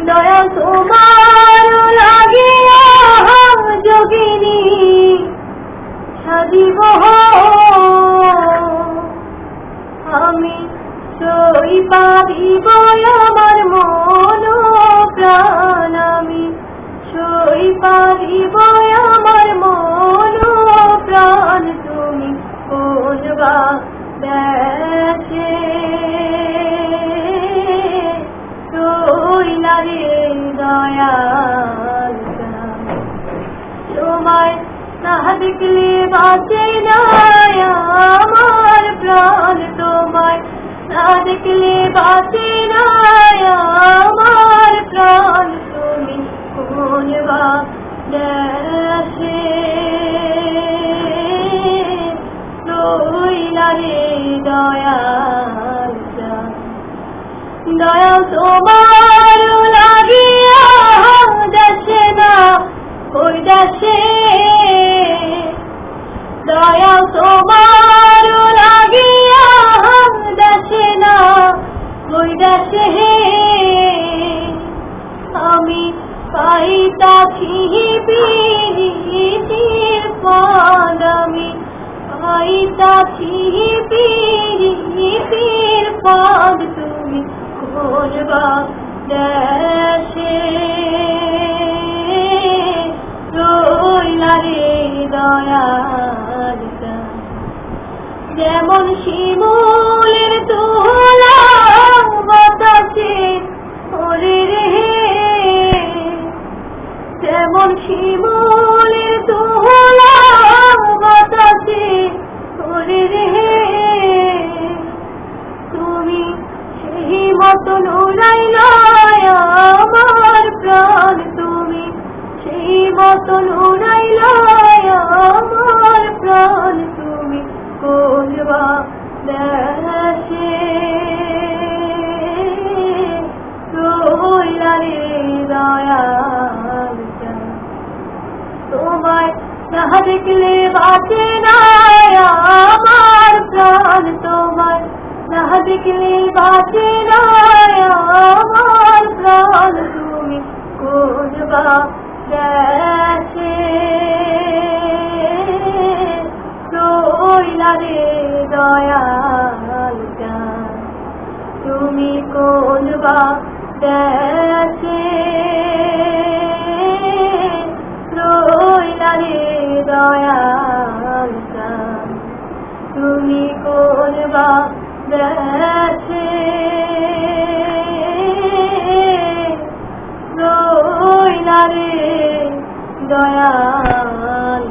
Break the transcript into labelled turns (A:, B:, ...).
A: দয়া তোমার লাগিয়া যোগিনী সাজিব আমি সই পারিব আমার মন প্রাণ আমি সই পারিব আমার মন প্রাণ তুমি কোনবা দেশে রইলা রে দয়াল তোমায় না দেখলে বাঁচে না আমার প্রাণ তোমায় না দেখলে বাঁচে না আমার প্রাণ তুমি কোনবা দেশে রইলা রে দয়াল দয়া তোমার লাগিয়া দেশে না ওই দেশে দয়া তোমার লাগিয়া দেশে না ওই দেশে আমি পাইতাছি পীড়িতের পদ আমি পাইতাছি পীড়িতের পদ তুমি কোনবা দেশে রইলা রে দয়াল যেমন শিমুলের তোলা বাতাসে ওরে রে যেমন শিমুলের তোলা বাতাসে ওরে রে তুমি সেই মতন উড়াইলা আমার প্রাণ তুমি সেই মতন উড়াইলা আমার প্রাণ তুমি কোনবা দেশে রইলা রে দয়াল তোমায় না দেখলে বাঁচে না আমার প্রাণ তোমায় না দেখলে বাঁচে না আমার প্রাণ তুমি কোনবা দেশে রইলা রে দয়াল তুমি কোনবা দেশে রইলা রে দয়াল তুমি কোনবা দেশে রইলা রে দয়াল।